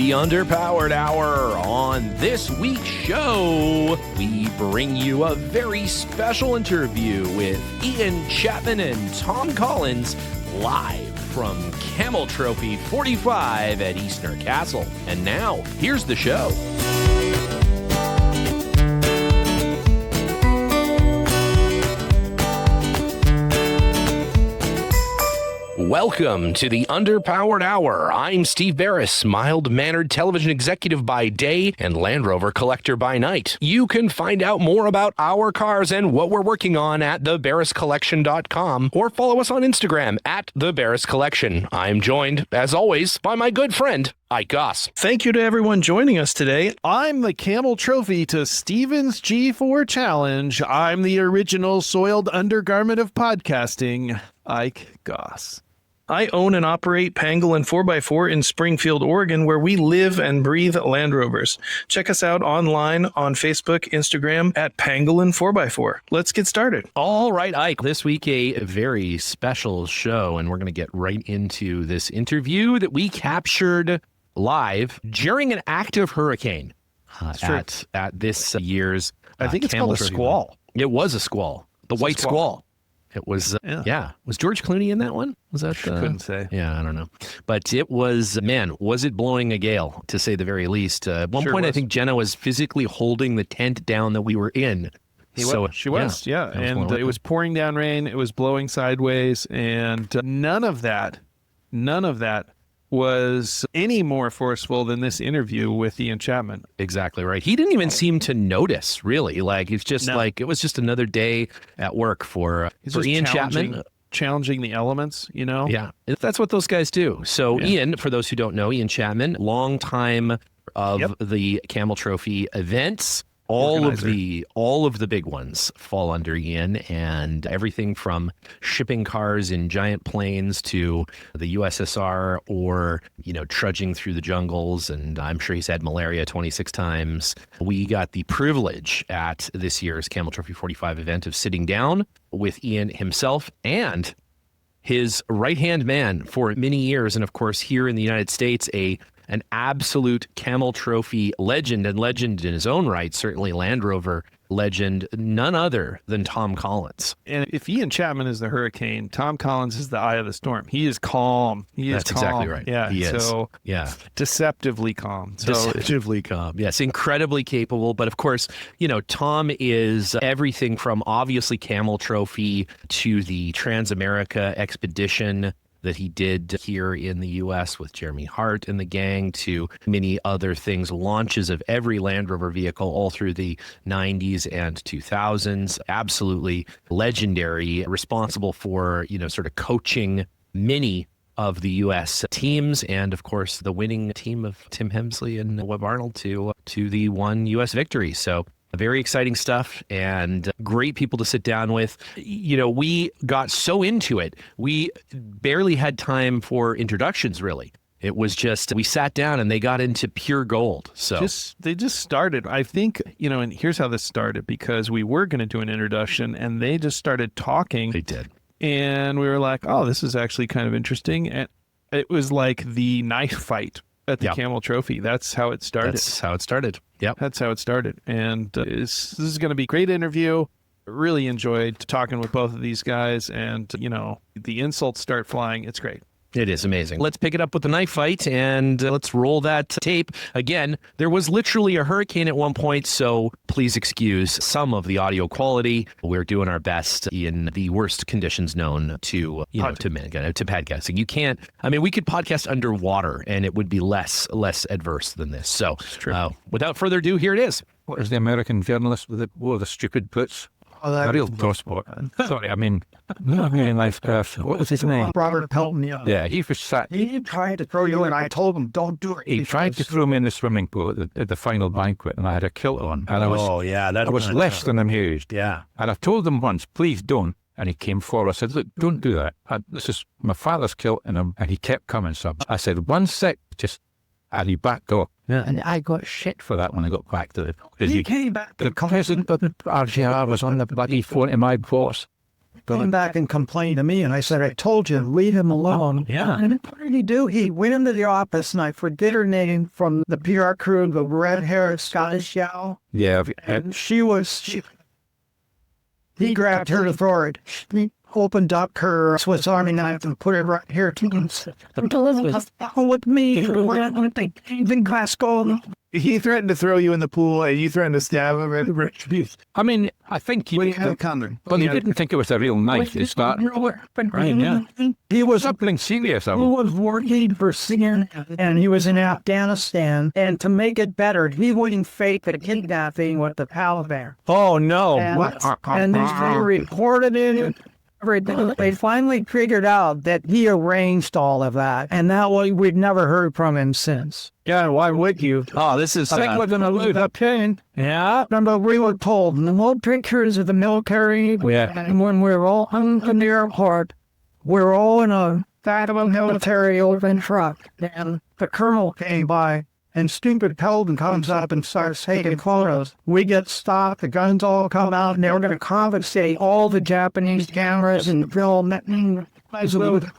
the Underpowered Hour. On this week's show, we bring you a very special interview with Ian Chapman and Tom Collins live from Camel Trophy 45 at Eastnor Castle. And now, here's the show. Welcome to the Underpowered Hour. I'm Steve Beres, mild-mannered television executive by day and Land Rover collector by night. You can find out more about our cars and what we're working on at theberescollection.com or follow us on Instagram at theberescollection. I'm joined, as always, by my good friend, Ike Goss. Thank you to everyone joining us today. I'm the Camel Trophy to Steven's G4 Challenge. I'm the original soiled undergarment of podcasting, Ike Goss. I own and operate Pangolin 4x4 in Springfield, Oregon, where we live and breathe Land Rovers. Check us out online on Facebook, Instagram at Pangolin 4x4. Let's get started. All right, Ike. This week, a very special show, and we're going to get right into this interview that we captured live during an active hurricane at this year's I think it's Camel called a Trophy. squall. It was a squall. The White Squall. It was, Was George Clooney in that one? Was that? Couldn't say. Yeah, I don't know. But it was, man, was it blowing a gale, to say the very least. At one point, I think Jenna was physically holding the tent down that we were in. She was. And it was pouring down rain. It was blowing sideways. And none of that was any more forceful than this interview with Ian Chapman. Exactly right. He didn't even seem to notice, really. Like, it's just like, it was just another day at work for Ian Chapman. Challenging the elements, you know? Yeah, that's what those guys do. So Ian, for those who don't know, Ian Chapman, longtime of the Camel Trophy events. All of the big ones fall under Ian, and everything from shipping cars in giant planes to the USSR or, trudging through the jungles. And I'm sure he's had malaria 26 times. We got the privilege at this year's Camel Trophy 45 event of sitting down with Ian himself and his right-hand man for many years. And of course, here in the United States, an absolute Camel Trophy legend, and legend in his own right, certainly Land Rover legend, none other than Tom Collins. And if Ian Chapman is the hurricane, Tom Collins is the eye of the storm. He is calm. That's exactly right. Yeah, he is. Deceptively calm. Deceptively calm. Yes, incredibly capable. But of course, Tom is everything from obviously Camel Trophy to the Trans-America expedition that he did here in the U.S. with Jeremy Hart and the gang, to many other things, launches of every Land Rover vehicle all through the 90s and 2000s. Absolutely legendary, responsible for, sort of coaching many of the U.S. teams, and of course the winning team of Tim Hemsley and Webb Arnold to the one U.S. victory. So very exciting stuff and great people to sit down with. We got so into it, we barely had time for introductions, really. It was just, we sat down and they got into pure gold. So they just started. I think, and here's how this started, because we were going to do an introduction and they just started talking. They did. And we were like, oh, this is actually kind of interesting. And it was like the knife fight at the Camel Trophy. That's how it started. That's how it started. Yep. That's how it started. And this is going to be a great interview. Really enjoyed talking with both of these guys. And, the insults start flying. It's great. It is amazing. Let's pick it up with the knife fight and let's roll that tape. Again, there was literally a hurricane at one point, so please excuse some of the audio quality. We're doing our best in the worst conditions known to podcasting. You can't, we could podcast underwater and it would be less adverse than this. So without further ado, here it is. What is the American journalist with the stupid boots? A real tosspot. Sorry, not really nice person. What was his name? Robert Pelton Young. Yeah, he was sat. He tried to throw you in. I told him, don't do it. He tried to throw me in the swimming pool at the final banquet, and I had a kilt on. And I was less than amused. Yeah. And I told him once, please don't. And he came forward. I said, look, don't do that. This is my father's kilt, and he kept coming. So I said, 1 sec, and he backed up. Yeah. And I got shit for that when I got back to the... He came back. The president of the RGR was on the bloody phone to my boss. came back and complained to me, and I said, I told you, leave him alone. Yeah. And what did he do? He went into the office, and I forget her name, from the PR crew, the red-haired Scottish gal. Yeah. And he grabbed her throat. He opened up her Swiss Army knife and put it right here to him. With me, in Glasgow. He threatened to throw you in the pool, and you threatened to stab him. I mean, I think he didn't think it was a real knife. It's not. Right, yeah. He was Something serious. He was working for CNN, and he was in Afghanistan. And to make it better, he wouldn't fake a kidnapping with the Taliban. Oh, no. And they reported it. They finally figured out that he arranged all of that, and that way we've never heard from him since. Yeah, why would you? Oh, this is... I think we're going to lose that pain. Yeah. Remember, we were told, no pictures of the military. Yeah. And when we were all on the airport, we were all in a back of a military open truck, and the colonel came by, and stupid Pelton comes up and starts taking photos. We get stopped, the guns all come out, and they were going to confiscate all the Japanese cameras and film.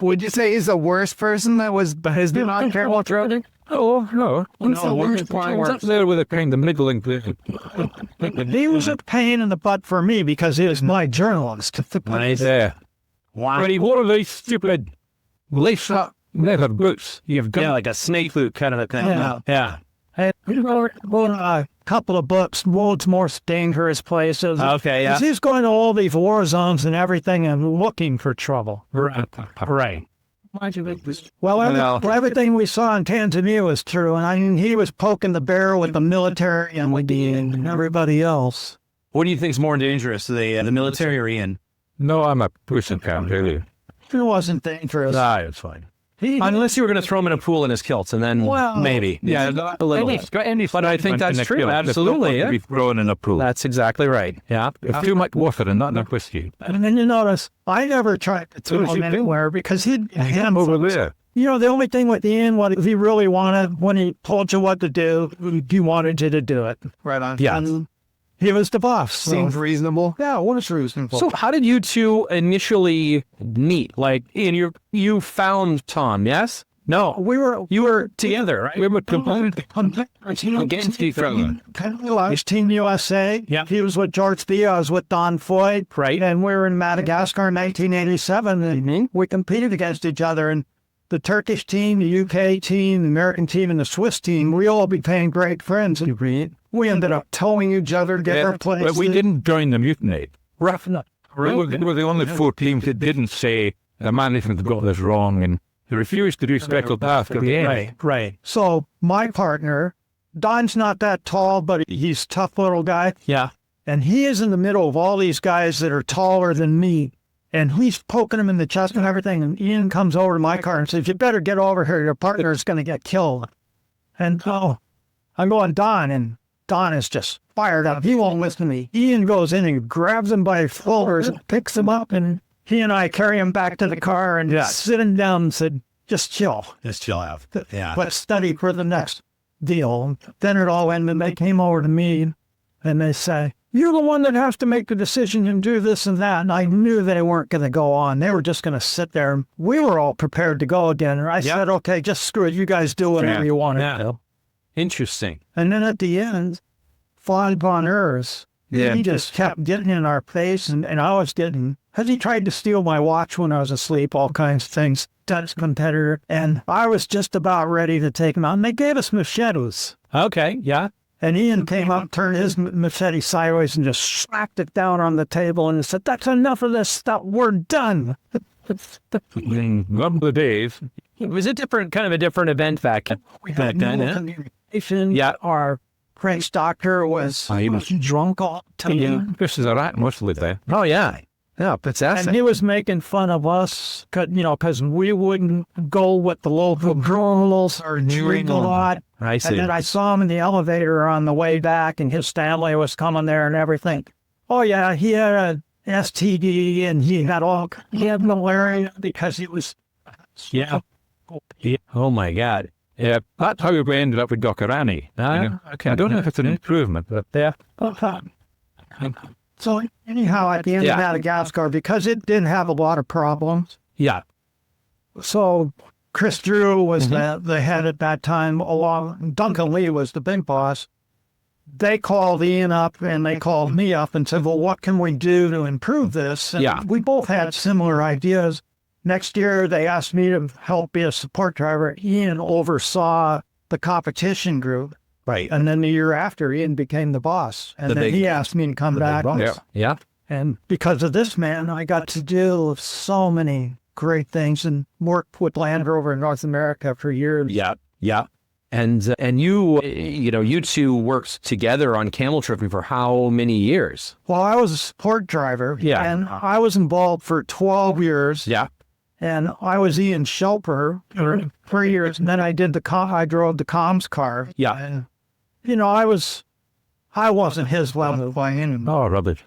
Would you say he's the worst person that has been on Camel Trophy? Oh, no. The worst part He was up there with a kind of middling person. He was a pain in the butt for me because he was my journalist. Nice. Yeah. Wow. But he wore these stupid lace-up leather boots. You've got like a snake boot kind of a thing. Yeah. And we wrote a couple of books, World's Most Dangerous Places. Okay, yeah. He's going to all these war zones and everything and looking for trouble. Right. Well, everything we saw in Tanzania was true, and I mean, he was poking the bear with the military and with and everybody else. What do you think's more dangerous, the military or Ian? No, I'm a person can't really. It wasn't dangerous. Ah, it's fine. Unless you were going to throw him in a pool in his kilts, and then maybe. Yeah, a little. But I think that's true. Absolutely, yeah. Be thrown in a pool. That's exactly right. Yeah. If too much water and not enough whiskey. And then you notice, I never tried to throw him anywhere because he'd over there. You know, the only thing with Ian, what he really wanted, when he told you what to do, he wanted you to do it. Right on. Yeah. And he was the boss. So. Seems reasonable. Yeah, what is reasonable? So how did you two initially meet? Like, Ian, you found Tom, yes? No, you were together, right? We were completely against each other. He's Team USA. Yeah. He was with George Thea. I was with Don Floyd. Right. And we were in Madagascar in 1987. And we competed against each other. And the Turkish team, the UK team, the American team, and the Swiss team, we all became great friends. We ended up towing each other to get our place. But we didn't join the mutiny. Rough enough. We were the only 4 teams that didn't say the management got this wrong, and they refused to do speckled bath at the end. Right. So my partner, Don's not that tall, but he's a tough little guy. Yeah. And he is in the middle of all these guys that are taller than me. And he's poking him in the chest and everything. And Ian comes over to my car and says, you better get over here. Your partner is going to get killed. And I'm going, Don. And Don is just fired up. He won't listen to me. Ian goes in and grabs him by his shoulders and picks him up. And he and I carry him back to the car and sit him down and said, just chill. Just chill out. Yeah. Let's study for the next deal. Then it all ended. They came over to me and they say, you're the one that has to make the decision and do this and that. And I knew they weren't going to go on. They were just going to sit there. We were all prepared to go again. And I said, okay, just screw it. You guys do whatever you want to do. Interesting. And then at the end, Flying on Earth, he just kept getting in our face. And I was getting, because he tried to steal my watch when I was asleep, all kinds of things. Dutch competitor. And I was just about ready to take him out. And they gave us machetes. Okay, yeah. And Ian came up, turned his machete sideways, and just slapped it down on the table and said, that's enough of this stuff. We're done. Remember the days. It was a different event back then. Communication. Yeah. Our French doctor was drunk all the time. This is a rat mostly there. Oh, yeah. Yeah, fantastic. And he was making fun of us, because we wouldn't go with the local girls or drink a lot. I see. And then I saw him in the elevator on the way back, and his family was coming there and everything. Oh, yeah, he had a STD, and he had malaria because he was... Yeah. Oh, my God. Yeah, that's how we ended up with Doctor Annie. Okay. I don't know if it's an improvement, but yeah. So anyhow, at the end of Madagascar, because it didn't have a lot of problems. Yeah. So Chris Drew was the head at that time, along Duncan Lee was the big boss. They called Ian up and they called me up and said, well, what can we do to improve this? And we both had similar ideas. Next year, they asked me to help be a support driver. Ian oversaw the competition group. Right. And then the year after, Ian became the boss. And then he asked me to come back. Yeah. And because of this man, I got to do so many great things and worked with Land Rover in North America for years. Yeah. And you two worked together on Camel Trophy for how many years? Well, I was a support driver. Yeah. And I was involved for 12 years. Yeah. And I was Ian's chauffeur for 3 years. And then I drove the comms car. Yeah. And, I wasn't his level by any means. Oh, rubbish.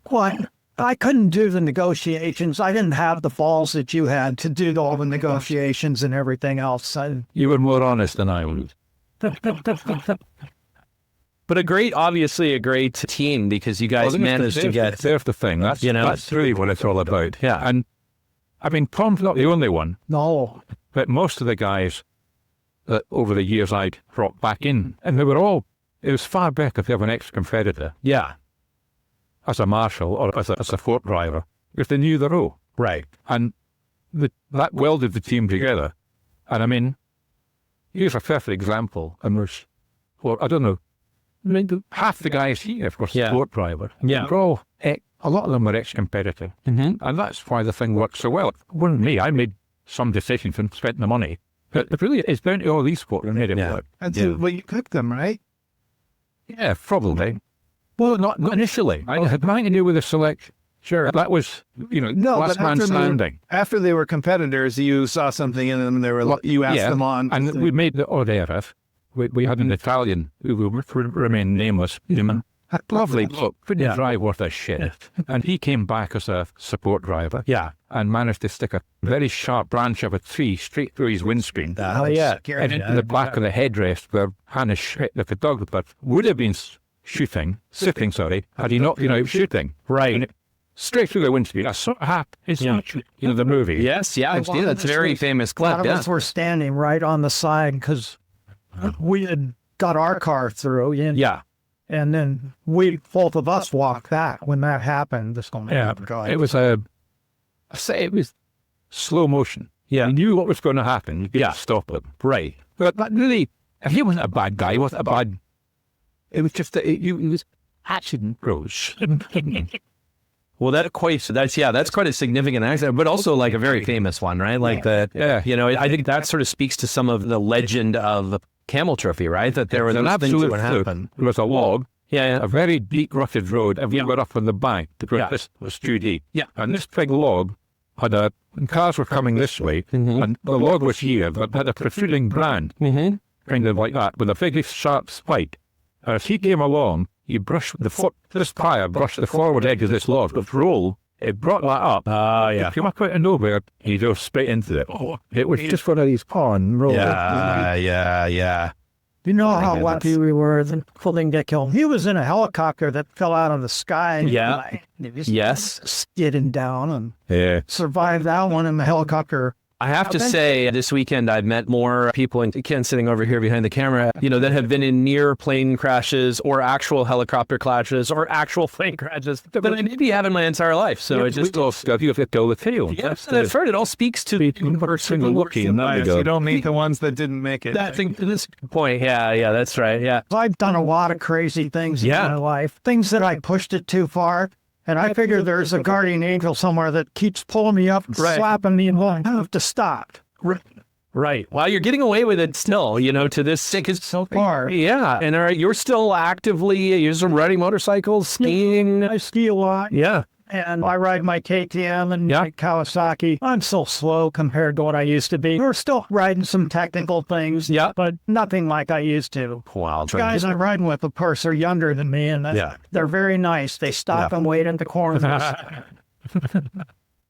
Well, I couldn't do the negotiations. I didn't have the balls that you had to do all the negotiations and everything else. You were more honest than I was. But obviously a great team because you guys managed to get. There's the thing. That's really what it's all about. Yeah. And I mean, Tom's not the only one. No. But most of the guys that over the years I'd brought back in, and they were all, it was far better to have an ex-competitor. Yeah. As a marshal or as a support driver, because they knew the role. Right. And that welded the team together. And I mean, here's a perfect example. And I don't know, half the guys here were support drivers. Yeah. A lot of them were ex-competitor. And that's why the thing worked so well. It wasn't me. I made some decisions and spent the money. But really, it's down to all these folk that made it work. And so, well, you cooked them, right? Yeah, probably. Well, not initially. I had nothing to do with the selection. Sure. That was, last man standing. After they were competitors, you saw something in them, you asked them on. And we made the odd error. We had an Italian who will remain nameless. A lovely bloke, couldn't drive worth a shit. And he came back as a support driver. Yeah. And managed to stick a very sharp branch of a tree straight through his windscreen. Oh, yeah. And into the back of the headrest where Hannah shit like a dog, but would have been sitting, had he not been out shooting. Right. And straight through the windscreen. I sort of happy. It's the movie. Yes, yeah. I've seen that's a very famous clip. A lot of us were standing right on the side because we had got our car through. Yeah. And then both of us walked back when that happened. It was slow motion. Yeah. You knew what was going to happen. You couldn't stop it. Right. But really, if he wasn't a bad guy, he wasn't a bad. It was just that he was action gross. Well, that's quite a significant accident, but also like a very famous one, right? Like I think that sort of speaks to some of the legend of Camel Trophy, right? That there was an things that would happen. There was a log, a very deep rutted road, and we got up on the bank. This was too deep. Yeah. And this big log and cars were coming this way, and the log was here, but had a protruding brand, kind of like that, with a big sharp spike. As he came along, he brushed this tire brushed the forward edge of this log, but roll. It brought that up. It came up out of nowhere. He drove straight into it. It was just one of these pawn rolls. Yeah. You know how lucky we were that didn't get killed. He was in a helicopter that fell out of the sky. Yes. Skidding down and survived that one in the helicopter. I have to say, this weekend I've met more people, and Ken sitting over here behind the camera, that have been in near plane crashes or actual helicopter crashes or actual plane crashes that I maybe have in my entire life. So it just you have to go with video. Yes, and I've heard it all speaks to the person looking. You don't meet the ones that didn't make it. That's a good point. Yeah, that's right. Yeah. I've done a lot of crazy things in my life, things that I pushed it too far. And I figure there's a guardian angel somewhere that keeps pulling me up, slapping me, and I have to stop. Right. Well, you're getting away with it still, to this sick is so far. Yeah. And you're still actively using riding motorcycles, skiing. I ski a lot. Yeah. And I ride my KTM and my Kawasaki. I'm so slow compared to what I used to be. We're still riding some technical things, but nothing like I used to. Wow. The guys I'm riding with, of course, are younger than me, and they're very nice. They stop and wait in the corners.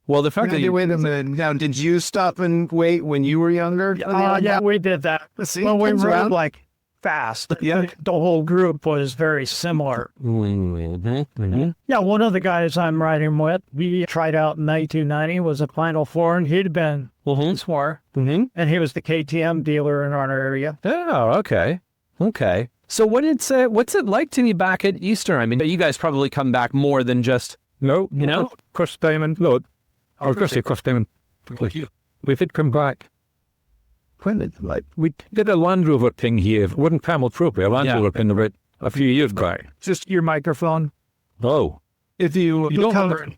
Well, the fact that you wait a minute. Now, did you stop and wait when you were younger? Yeah, we did that. When we rode like fast. Yeah. The whole group was very similar. Yeah, one of the guys I'm riding with, we tried out in 1990, was a Final Four, and he'd been more, and he was the KTM dealer in our area. Oh, okay. Okay. So what's it like to be back at Eastnor? I mean, you guys probably come back more than just, No, you know? Cross Diamond. No, I was going to say Cross Diamond. We did come back. When did we did a Land Rover thing here. It wasn't Camel Trophy, a Land Rover thing about a few years back. Just your microphone. Oh. If you You don't cover- want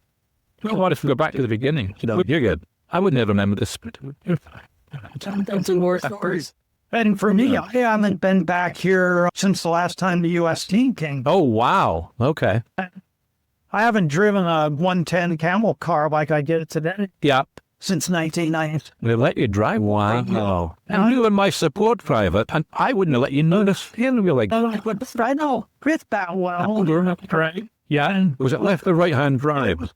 to want us to go back to the beginning. You're good. I would never remember this. And for me, I haven't been back here since the last time the U.S. team came. Oh, wow. Okay. I haven't driven a 110 Camel car like I did today Yeah. since 1990. They let you drive. Wow. And you were my support driver, and I wouldn't have let you know this. And we're like, I know Chris Batwell. right? Yeah. Was it left or right hand drive?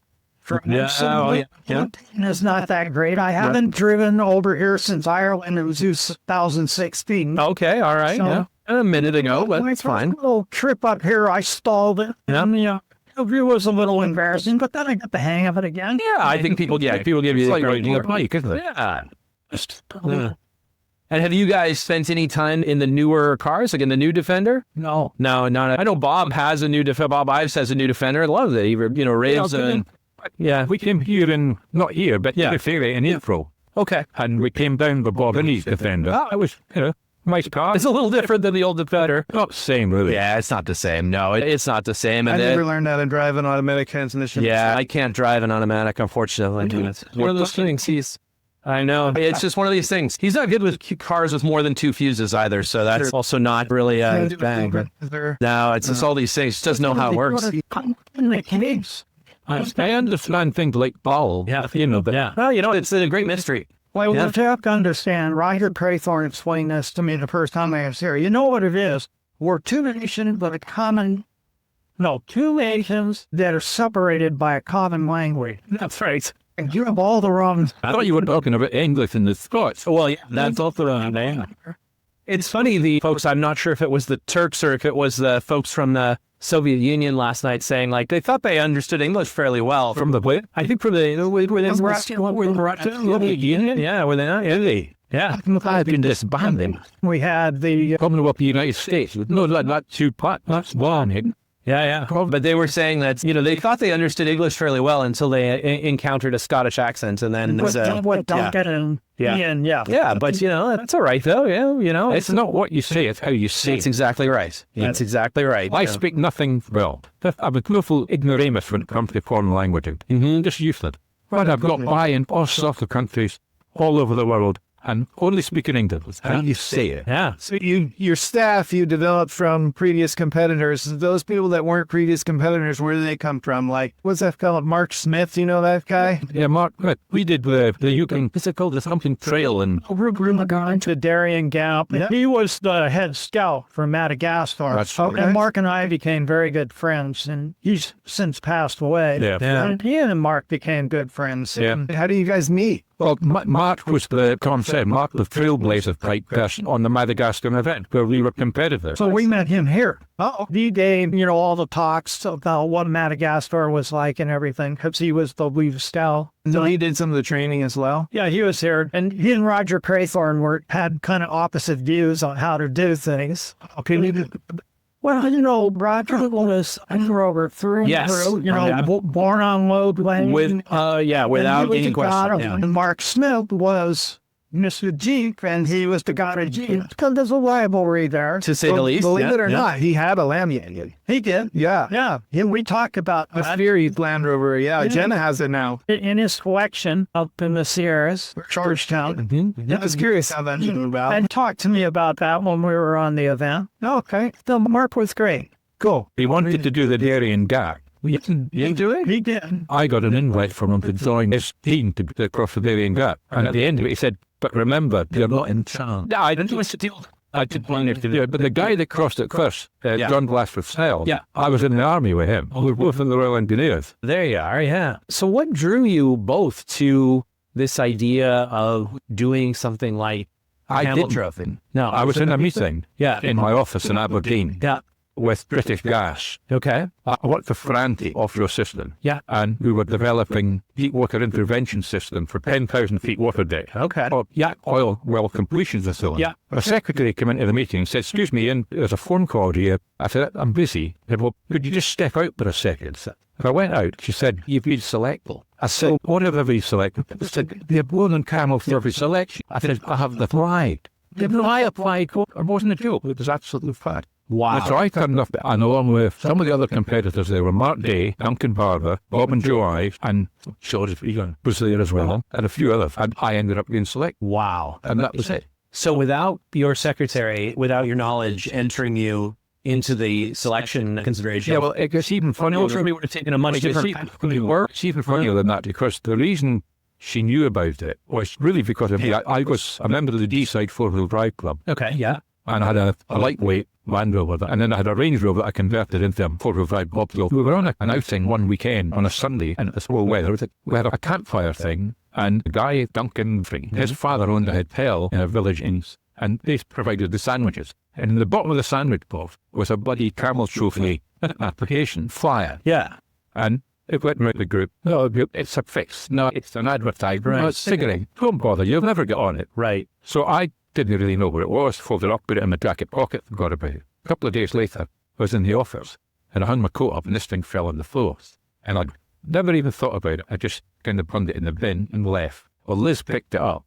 Yeah. Oh, yeah. It's not that great. I haven't driven over here since Ireland. It was 2016. Okay. All right. So- Yeah. A minute ago, but My it's fine. first little trip up here, I stalled it. Yeah. And, it was a little embarrassing, but then I got the hang of it again. Yeah, I think people give you It's like the riding a bike, isn't it? Yeah. And have you guys spent any time in the newer cars, like in the new Defender? No. No, not. I know Bob has a new Defender. Bob Ives has a new Defender. I love it. He, raves and yeah. We came here in, not here, but Yeah. the ferry in April. Okay. And we came down with Bob and his Defender. It was, nice car. It's a little different than the old Defender. Not the same, really. Yeah, it's not the same. No, it's not the same. I And never learned how to drive an automatic transmission. yeah, I can't drive an automatic, unfortunately. It's one of those things. I know. It's just one of these things. He's not good with cars with more than 2 fuses either, so that's also not really his bang. Is there? No, it's just all these things. Just doesn't know how it works. In the case. I understand things like ball. Yeah. But Yeah. Well, it's a great mystery. Well, Yeah. what you have to understand, Roger Craythorne explained this to me the first time I was here. You know what it is? We're two nations that are separated by a common language. That's right. And you have all the wrong. I thought you were talking about English and the Scots. Well, yeah, that's also around there. It's funny, the folks, I'm not sure if it was the Turks or if it was the folks from the Soviet Union last night saying, like, they thought they understood English fairly well. From the what? I think from the, were they Russia. Soviet Union? Yeah, were they not? Really? Yeah. I've been disbanding. We had the Commonwealth of the United States. No, that's two parts. That's one. Yeah. But they were saying that, they thought they understood English fairly well until they encountered a Scottish accent. And then, what Duncan and Ian, yeah, but, that's all right, though. Yeah, It's not what you say, it's how you say That's it. exactly right. That's exactly right. I speak nothing, I'm a willful ignoramus when it comes to foreign languages. Just useless. But I've got in all sorts of countries all over the world and only speaking English. How you say it. Yeah. So your staff you developed from previous competitors. Those people that weren't previous competitors, where do they come from? Like, what's that fellow, Mark Smith? You know that guy? Yeah, Mark, we did the Yukon Physical Something Trail and to Darien Gap. Yeah. He was the head scout from Madagascar. That's okay. And Mark and I became very good friends, and he's since passed away. Yeah. And Ian and Mark became good friends. Yeah. How do you guys meet? Well, Mark was Tom said, Mark the trailblazer type person on the Madagascar event where we were competitors. So we met him here. Oh, The day, all the talks about what Madagascar was like and everything, because he was the lead scout. so he did some of the training as well. Yeah, he was here. And he and Roger Craythorne had kind of opposite views on how to do things. Okay. Well, Roger was over through, Yes. born on load land. Without any question. Yeah. And Mark Smith was Mr. Jeep, and he was the god of Jeep. Because there's a rivalry there. To say the least. Believe yeah. it or not, he had a Lamb Union. He did. Yeah. Yeah. And we talked about A that Fury Land Rover. Yeah. Yeah. Jenna has it now. in his collection up in the Sierras, Georgetown. I was curious how that came about. And talked to me about that when we were on the event. Okay. The Mark was great. Cool. He wanted to do the Darien Gap. You do it? He did. I got an invite from him to join his team to cross the Darien Gap. And at the end of it, he said, but remember, you're not in town. No, I didn't do the deal. I didn't want to do it. But the guy that crossed it first, John Glassford Snell, Yeah. I was in the army with him. We were both in the Royal Engineers. There you are, yeah. So what drew you both to this idea of doing something like I Camel didn't. Trophy. No, I was in a meeting in my office in Aberdeen. Yeah. With British Gas. Okay. I worked for Ferranti offshore system. Yeah. And we were developing deep water intervention system for 10,000 feet water depth. Okay. Or yak oil well completion facility. Yeah. A secretary came into the meeting and said, "Excuse me, and there's a phone call here." I said, "I'm busy." I said, "Well, could you just step out for a second?" If I went out, she said, "You've been selected." I said, "What have I been selected?" She said, "The Golden Camel Trophy selection." I said, "I have applied." I applied, it wasn't a joke. It was absolutely fact. Wow. And so I turned up, and along with some of the other competitors, there were Mark Day, Duncan Barber, Bob and Joe Ives, and George Egan was there as well, and a few others. And I ended up being selected. Wow. And that was it. So without your secretary, without your knowledge entering you into the selection consideration, Yeah, well, it gets even funnier. Trophy would have taken a much different It's even funnier than that, because the reason she knew about it was really because of me. I was a member of the D-Side 4-wheel drive club. Okay, yeah. And I had a lightweight Land Rover, and then I had a Range Rover that I converted into a 4-wheel drive bobtail. We were on an outing one weekend on a Sunday, and it was cold weather. We had a campfire thing, and the guy, Duncan, his father owned a hotel in a village in, and they provided the sandwiches. And in the bottom of the sandwich box was a bloody Camel Trophy application flyer. Yeah. And it went around the group. "Oh, it's a fix. No, it's an advertisement. Right. No, it's cigarette. Don't bother. You'll never get on it." Right. So I didn't really know where it was. Folded up, put it in my jacket pocket, forgot about it. A couple of days later, I was in the office, and I hung my coat up, and this thing fell on the floor. And I never even thought about it. I just kind of burned it in the bin and left. Well, Liz picked it up,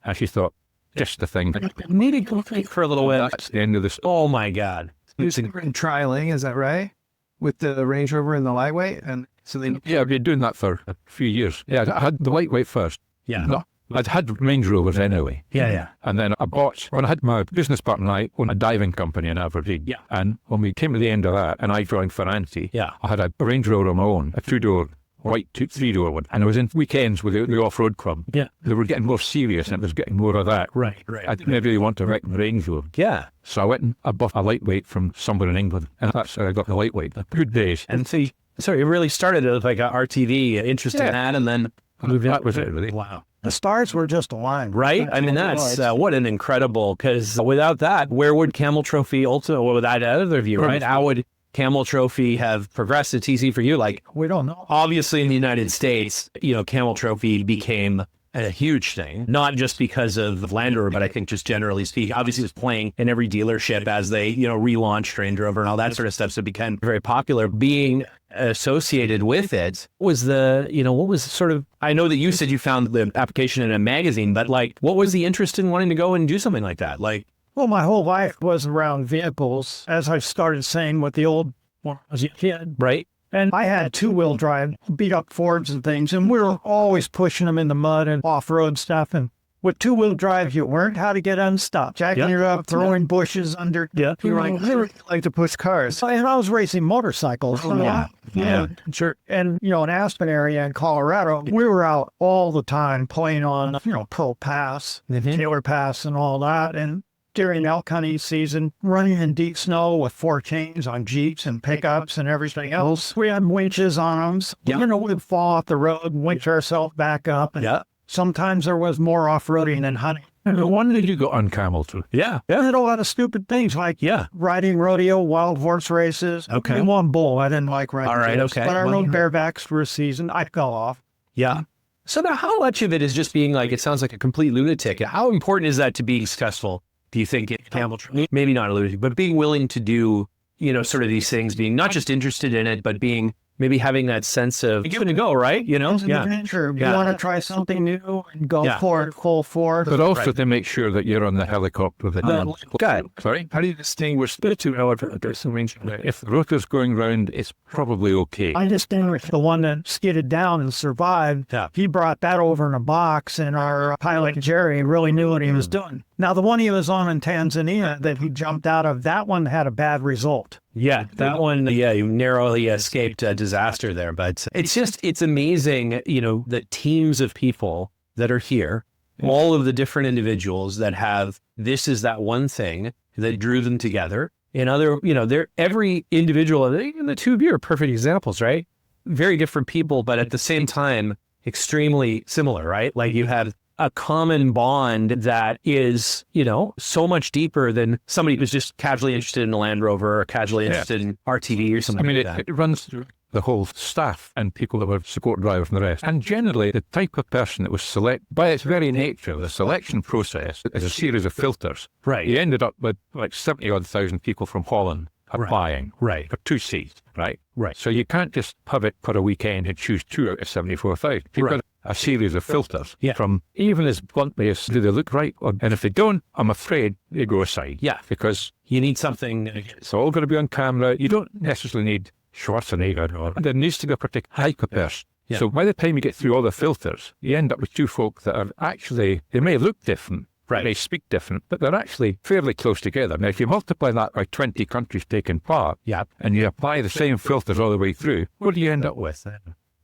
and she thought, just the thing. Maybe go for a little while. That's the end of the story. Oh my God. Using trialing, is that right? With the Range Rover and the lightweight, and so then Yeah, I've been doing that for a few years. Yeah, I had the lightweight first. Yeah. No, I'd had Range Rovers anyway. Yeah. And then I bought, when I had my business partner and I owned a diving company in Aberdeen. Yeah. And when we came to the end of that, and I joined Ferranti, Yeah. I had a Range Rover on my own, a 2-door, white 3-door one. And I was in weekends with the off-road club. Yeah. They were getting more serious, and it was getting more of that. Right. I didn't really want to wreck my Range Rover. Yeah. So I went and I bought a lightweight from somewhere in England, and that's how I got the lightweight. Good days. And see, so it really started as like a RTV interest in that, and then That was it, really. wow. The stars were just aligned. Right? I mean, that's what an incredible, because without that, where would Camel Trophy ultimately, or without either of you, right? How would Camel Trophy have progressed? It's easy for you. Like, We don't know. obviously in the United States, Camel Trophy became a huge thing, not just because of Land Rover, but I think just generally speaking, obviously it was playing in every dealership as they, relaunched Range Rover and all that sort of stuff. So it became very popular. Being associated with it was what was sort of, I know that you said you found the application in a magazine, but like, what was the interest in wanting to go and do something like that? Like, Well, my whole life was around vehicles, as I started saying with the old one as a kid. right? And I had 2-wheel drive, beat up Fords and things, and we were always pushing them in the mud and off-road stuff. And with 2-wheel drive, you learned how to get unstuck, jacking it up, throwing bushes under. Yeah. You're like, I really like to push cars. and I was racing motorcycles. Yeah. Sure. And, in Aspen area in Colorado, we were out all the time playing on, Pearl Pass, Taylor Pass and all that. And during elk hunting season, running in deep snow with 4 chains on Jeeps and pickups and everything else. We had winches on them. Yeah. We'd fall off the road, winch ourselves back up. And Yeah. sometimes there was more off-roading than hunting. When did you go on Camel Trophy? Yeah. I did a lot of stupid things like Yeah. riding rodeo, wild horse races. Okay. And one bull. I didn't like riding. All right, those, okay. But I Well, rode barebacks for a season. I fell off. Yeah. So now how much of it is just being like, it sounds like a complete lunatic. How important is that to being successful? Do you think it Camel Trophy? Maybe not a lunatic, but being willing to do, sort of these things, being not just interested in it, but being maybe having that sense of giving it a go, right? It's an adventure. You want to try something new and go for it full force. But also to make sure that you're on the helicopter. Sorry? How do you distinguish the two? If the rotor's going round, it's probably okay. I distinguished the one that skidded down and survived. Yeah. He brought that over in a box, and our pilot, Jerry, really knew what he was doing. Now, the one he was on in Tanzania that he jumped out of, that one had a bad result. Yeah, that one, you narrowly escaped a disaster there. But it's amazing, the teams of people that are here, all of the different individuals that have, this is that one thing that drew them together. And they're every individual, and the two of you are perfect examples, right? Very different people, but at the same time, extremely similar, right? Like you have a common bond that is, so much deeper than somebody who's just casually interested in a Land Rover or casually interested in RTV or something like that. It runs through the whole staff and people that were support drivers and the rest. And generally, the type of person that was selected, by its very nature, the selection process is a series of filters. Right. You ended up with like 70,000 people from Holland applying Right. for 2 seats, right? Right. So you can't just have it for a weekend and choose 2 out of 74,000. You've got a series of filters from even as bluntly as do they look right? And if they don't, I'm afraid they go aside. Yeah. Because You need something. it's all going to be on camera. You don't necessarily need Schwarzenegger or there needs to be a particular type of person. Yeah. So by the time you get through all the filters, you end up with 2 folk that are actually, they may look different, Right. they speak different, but they're actually fairly close together. Now, if you multiply that by 20 countries taking part, and you apply the same filters all the way through, what do you end up with?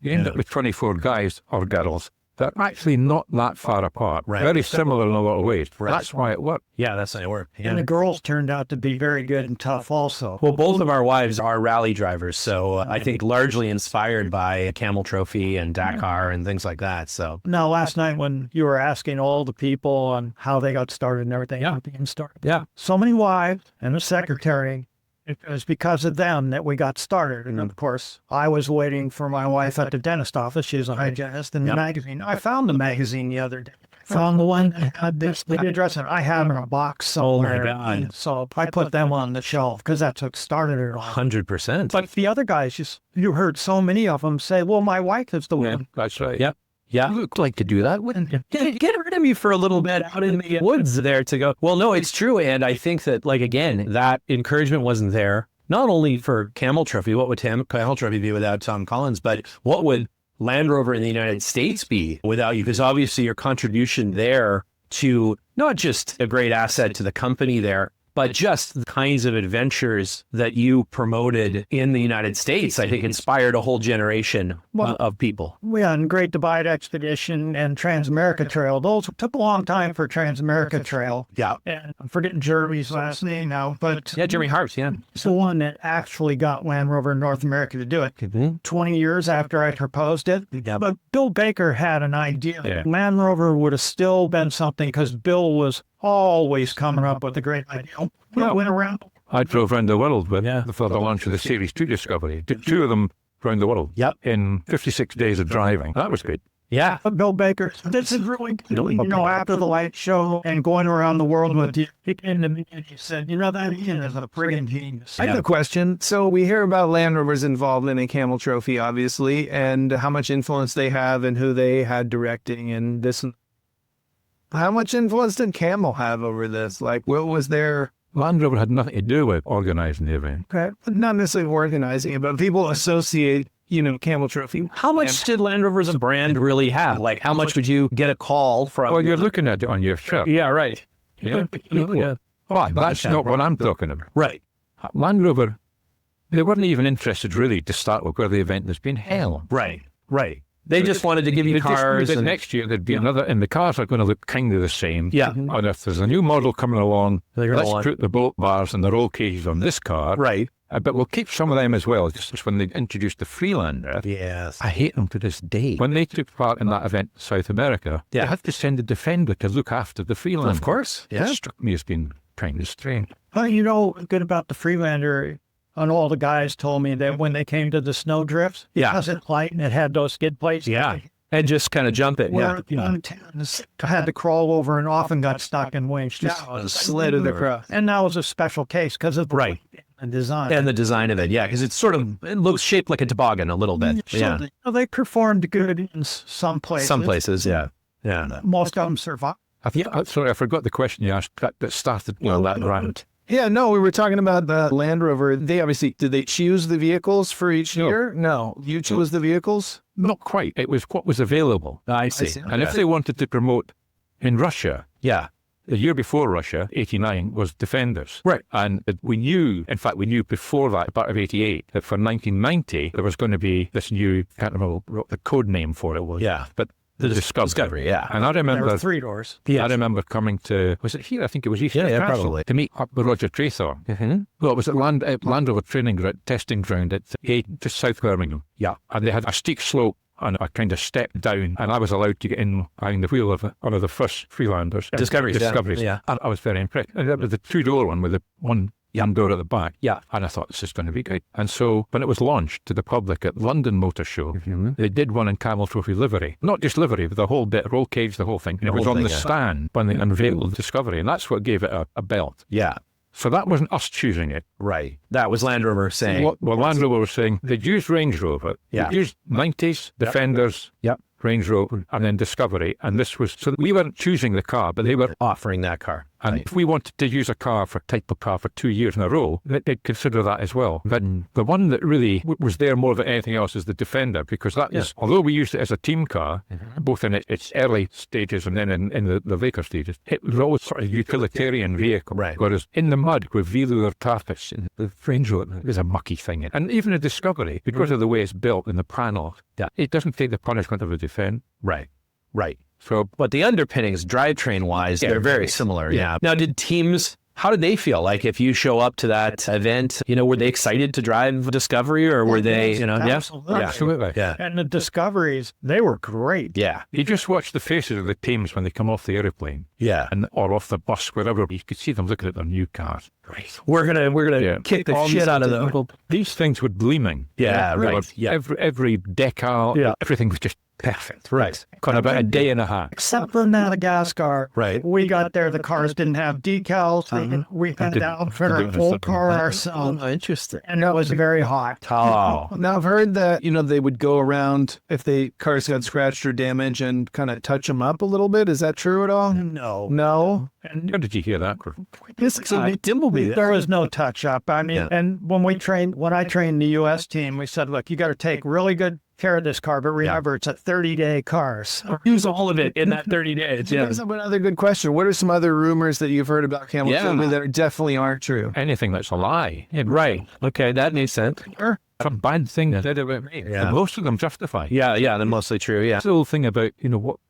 You end up with 24 guys or girls that are actually not that far apart. Right. Very similar in a lot of ways. Right. That's why it worked. Yeah, that's not work. And the girls turned out to be very good and tough also. Well, both of our wives are rally drivers, so I think largely inspired by Camel Trophy and Dakar and things like that. So Now, last night when you were asking all the people on how they got started and everything, being started. Yeah. So many wives and a secretary. It was because of them that we got started. And of course, I was waiting for my wife at the dentist office. She's a hygienist in the magazine. I found the magazine the other day. Found the one that had this, the address, and I have it in a box somewhere. God. And so I put them on the shelf because that's what started it all. 100%. But the other guys, you heard so many of them say, well, my wife is the one. That's right. Yep. Yeah. Look like to do that, wouldn't you? Get rid of me for a little bit out in the woods there to go. Well, no, it's true. And I think that, again, that encouragement wasn't there. Not only for Camel Trophy, what would Camel Trophy be without Tom Collins, but what would Land Rover in the United States be without you? Because obviously your contribution there to not just a great asset to the company there, but just the kinds of adventures that you promoted in the United States, I think inspired a whole generation of people. We had Great Divide Expedition and Transamerica Trail. Those took a long time for Transamerica Trail. Yeah. And I'm forgetting Jeremy's last name now, but Yeah, Jeremy Hart, yeah. it's the one that actually got Land Rover in North America to do it. 20 years after I proposed it. Yeah. But Bill Baker had an idea. Yeah. Land Rover would have still been something because Bill was always coming up with a great idea. Went around. I drove around the world for the launch of the Series 2 Discovery. Did 2 of them around the world. Yep. In 56 days of driving. That was good. Yeah. But Bill Baker, this is really good. After the light show and going around the world with you, he came to me and he said, that Ian is a friggin' genius. I have a question. So we hear about Land Rover's involvement in Camel Trophy, obviously, and how much influence they have and who they had directing and this. How much influence did Camel have over this? What was their... Land Rover had nothing to do with organising the event. Okay, not necessarily organizing it, but people associate, Camel Trophy. How much did Land Rover as a brand really have? How much would you get a call from? Well, you're looking at it on your shirt. Yeah, right. Yeah. Well, that's not what I'm talking about. Right. Land Rover, they weren't even interested really to start with where the event has been held. Right. They just wanted to give you cars. And next year there'd be another, and the cars are going to look kind of the same. Yeah. And if there's a new model coming along, let's put the bolt bars and the roll cages on this car. Right. But we'll keep some of them as well, just when they introduced the Freelander. Yes. I hate them to this day. When they took part in that event in South America, they had to send a Defender to look after the Freelander. Of course. Yeah. That struck me as being kind of strange. Well, good about the Freelander, and all the guys told me that when they came to the snow drifts, because it's light and it had those skid plates. Yeah. And just kind of jump it. I had to crawl over and often got stuck in winch. Slid of the cross. And that was a special case because of the design. And the design of it, yeah, because it's it looks shaped like a toboggan a little bit. So they performed good in some places. Some places, yeah. Most of them survived. Sorry, I forgot the question you asked that started that round. Yeah, no, we were talking about the Land Rover. They obviously, did they choose the vehicles for each year? No. You chose the vehicles? Not quite. It was what was available. I see. And if they wanted to promote in Russia, yeah, the year before Russia, 89, was Defenders. Right. And we knew before that, part of 88, that for 1990, there was going to be this new, can't remember what the code name for it was. Yeah. But the Discovery, yeah. And I remember... There were 3 doors. I remember coming to... Was it here? I think it was Eastnor Castle. Probably. To meet up with Roger Traythorne. Mm-hmm. Well, it was at Land Rover testing ground at just south Birmingham. Yeah. And they had a steep slope and I kind of stepped down, and I was allowed to get in behind the wheel of one of the first Freelanders. Discoveries. Yeah. And I was very impressed. And that was the two-door one with the one door at the back. Yeah. And I thought, this is going to be good. And so when it was launched to the public at London Motor Show, they did one in Camel Trophy livery. Not just livery, but the whole bit, roll cage, the whole thing. And it was on the stand when they unveiled Discovery, and that's what gave it a belt. Yeah. So that wasn't us choosing it. Right. That was Land Rover saying. Well, Land Rover was saying they'd used Range Rover. Yeah. They'd used 90s, Defenders, Range Rover, and then Discovery. And this was, so we weren't choosing the car, but they were offering that car. And if we wanted to use a type of car for 2 years in a row, they'd consider that as well. But the one that really was there more than anything else is the Defender, because that is, although we used it as a team car, both in its early stages and then in the later stages, it was always sort of a utilitarian vehicle. Right. Whereas in the mud with velour taffes, the Range Rover is a mucky thing. And even a Discovery, because of the way it's built in the panel, it doesn't take the punishment of a Defender. Right. Right. So, but the underpinnings, drivetrain-wise, they're very similar. Yeah. Now, did teams, how did they feel? Like if you show up to that event, were they excited to drive Discovery, or were they, Absolutely. Yeah. And the Discoveries, they were great. Yeah. You just watch the faces of the teams when they come off the airplane. Yeah. Or off the bus, wherever. You could see them looking at their new cars. Right. We're gonna kick the shit out of them. These things were gleaming. Yeah, right. Yeah. Every decal, everything was just perfect. Right. Kind of about a day and a half. Except for Madagascar. Right. We got there, the cars didn't have decals. We had to outfit our whole car ourselves. Oh, interesting. And it was very hot. Oh. Now I've heard that, they would go around if cars got scratched or damaged and kind of touch them up a little bit. Is that true at all? No. No? How did you hear that? There was no touch up. I mean, and when I trained the U.S. team, we said, look, you got to take really good care of this car, but remember, it's a 30-day car. So use all of it in that 30 days. Yeah. That's another good question. What are some other rumors that you've heard about Camel Trophy that definitely aren't true? Anything that's a lie. Right. Okay, that makes sense. Sure. Some bad thing that did about me. Yeah. Most of them justify. Yeah, they're mostly true. Yeah. The whole thing about,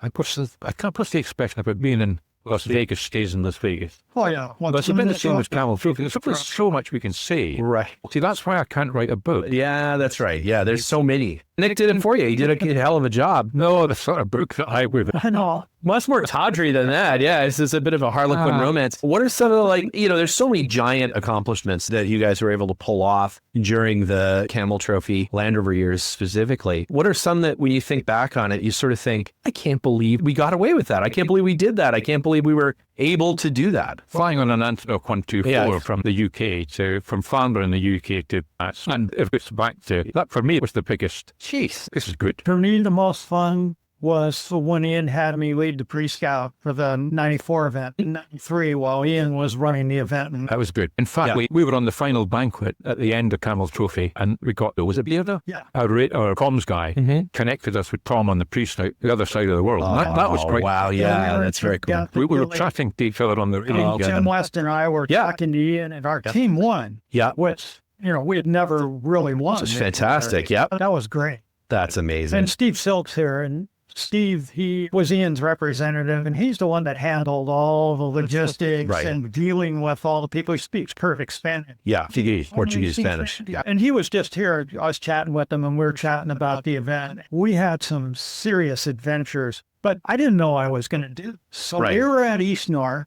I can't put the expression about being in Las Vegas stays in Las Vegas. Oh, yeah. But it's been the same as Camel Trophy. There's so much we can say. Right. See, that's why I can't write a book. Yeah, that's right. Yeah, there's so many. Nick did it for you. He did a hell of a job. No, the sort of book that I would. I know. Much more tawdry than that. Yeah, it's just a bit of a Harlequin romance. What are some of the, there's so many giant accomplishments that you guys were able to pull off during the Camel Trophy Land Rover years specifically. What are some that when you think back on it, you sort of think, I can't believe we got away with that. I can't believe we did that. I can't believe we were able to do that. Flying on an Antonov 124 from the UK from Flounder in the UK to Bats. And if it's back to that, for me, it was the biggest. Jeez, this is good. For me, the most fun was when Ian had me lead the pre-scout for the 94 event in 93 while Ian was running the event. That was good. In fact, we were on the final banquet at the end of Camel Trophy, and we got, was it Beres? Yeah. Our comms guy connected us with Tom on the pre-scout, the other side of the world. That was great. Wow, that's very cool. Yeah, we were chatting to each other on the radio. Tim West and I were talking to Ian, and our team won. Yeah. Which, we had never really won. This is fantastic. Yep. That was great. That's amazing. And Steve Silk's here, and Steve, he was Ian's representative, and he's the one that handled all the logistics and dealing with all the people. He speaks perfect Spanish. Yeah, Portuguese, Spanish. Yeah. And he was just here. I was chatting with him, and we were chatting about the event. We had some serious adventures, but I didn't know I was going to do. So we were at Eastnor,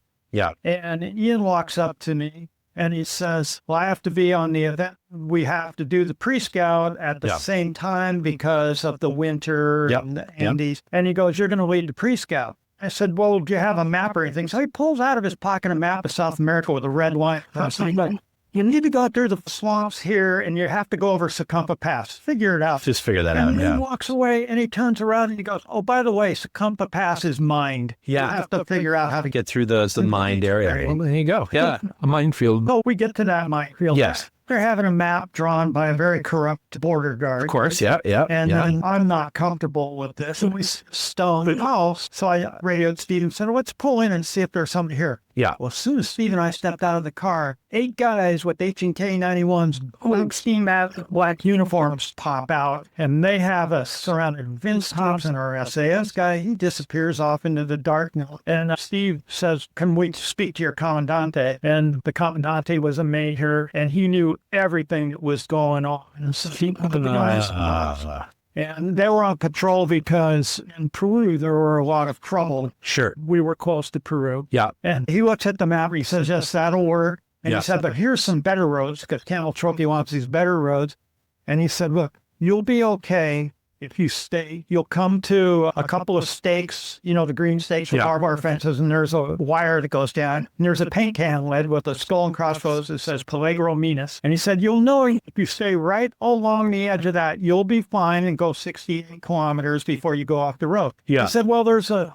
and Ian walks up to me, and he says, well, I have to be on the event. We have to do the pre-scout at the same time because of the winter and the Andes. And he goes, you're going to lead the pre-scout. I said, well, do you have a map or anything? So he pulls out of his pocket a map of South America with a red line. I was like, you need to go through the swamps here, and you have to go over Secumpa Pass. Figure it out. Just figure that out, And he walks away, and he turns around, and he goes, oh, by the way, Secumpa Pass is mined. Yeah. You have to figure out how to get through the mined area. Well, there you go. Yeah. A minefield. So we get to that minefield. Yes. They're having a map drawn by a very corrupt border guard. Of course, yeah. And then I'm not comfortable with this. And we stoned the house. So I radioed Steve and said, let's pull in and see if there's somebody here. Yeah. Well, as soon as Steve and I stepped out of the car, 8 guys with H&K 91s, black ski mask, black uniforms pop out. And they have us surrounded. Vince Thompson, our SAS guy, he disappears off into the darkness. And Steve says, can we speak to your commandante? And the commandante was a major, and he knew everything that was going on. And so he And they were on patrol because in Peru, there were a lot of trouble. Sure. We were close to Peru. Yeah. And he looks at the map and he says, yes, that'll work. And he said, but here's some better roads because Camel Trophy wants these better roads. And he said, look, you'll be okay if you stay. You'll come to a couple of stakes, you know, the green stakes with barbed wire fences, and there's a wire that goes down. And there's a paint can lid with a skull and crossbones that says Peligro Minas. And he said, you'll know if you stay right along the edge of that, you'll be fine and go 68 kilometers before you go off the road. Yeah. He said, well, there's a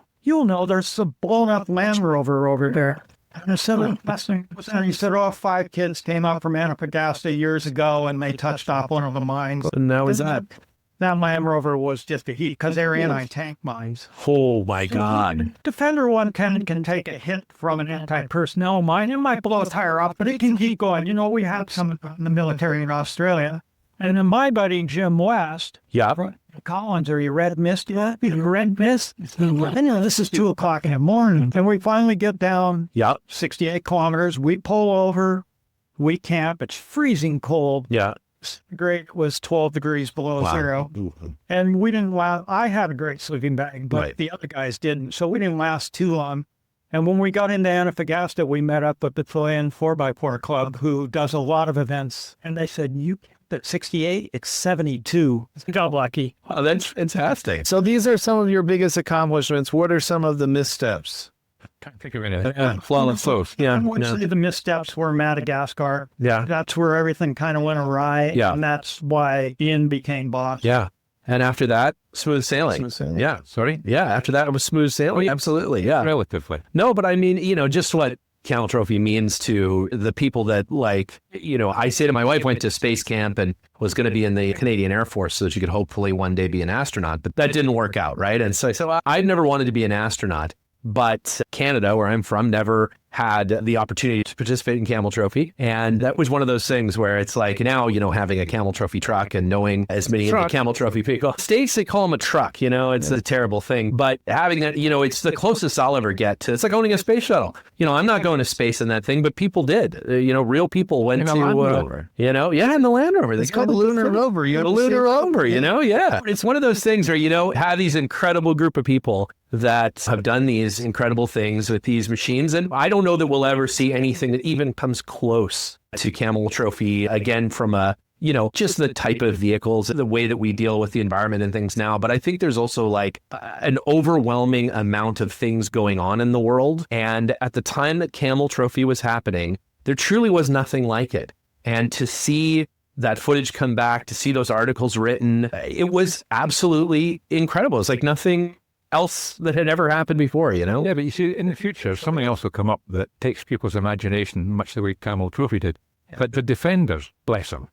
blown up Land Rover over there. And I said, and he said, 5 kids came up from Antofagasta years ago and they touched off one of the mines. And that was that. That Land Rover was just a heat because they were anti-tank mines. Oh my God. Defender one can take a hit from an anti-personnel mine. It might blow a tire off, but it can keep going. You know, we had some in the military in Australia. And then my buddy Jim West, Collins, are you red mist yet? You red mist? I know this is 2 o'clock in the morning. And we finally get down 68 kilometers. We pull over. We camp. It's freezing cold. Yeah. Great was 12 degrees below zero. And we didn't last. I had a great sleeping bag, but the other guys didn't. So we didn't last too long. And when we got into Antofagasta, we met up with the Chilean 4x4 Club, who does a lot of events. And they said, you camped at 68? It's 72. Got lucky. Oh, that's fantastic. So these are some of your biggest accomplishments. What are some of the missteps? Can't think of anything. Flawless flows. I would say the missteps were Madagascar. Yeah. That's where everything kind of went awry. Yeah. And that's why Ian became boss. Yeah. And after that, smooth sailing. Smooth sailing. Yeah. Sorry? Yeah. After that, it was smooth sailing. Absolutely. Yeah. Relatively. No, but I mean, you know, just what Camel Trophy means to the people that, like, you know, I say to my wife, went to space camp and was going to be in the Canadian Air Force so that she could hopefully one day be an astronaut, but that didn't work out, right? And so I said, well, I've never wanted to be an astronaut, but Canada, where I'm from, never had the opportunity to participate in Camel Trophy. And that was one of those things where it's like now, you know, having a Camel Trophy truck and knowing as many of the Camel Trophy people. States, they call them a truck, you know, it's a terrible thing. But having that, you know, it's the closest I'll ever get to, it's like owning a space shuttle. You know, I'm not going to space in that thing, but people did. You know, real people went to, Land Rover. you know, in the Land Rover. It's called the Lunar Rover. The Lunar Rover, you know, It's one of those things where, you know, have these incredible group of people that have done these incredible things with these machines. And I don't know that we'll ever see anything that even comes close to Camel Trophy again from a, you know, just the type of vehicles, the way that we deal with the environment and things now. But I think there's also like an overwhelming amount of things going on in the world. And at the time that Camel Trophy was happening, there truly was nothing like it. And to see that footage come back, to see those articles written, it was absolutely incredible. It's like nothing else that had ever happened before, you know? Yeah, but you see, in the future, something else will come up that takes people's imagination much the way Camel Trophy did. But the Defenders, bless them,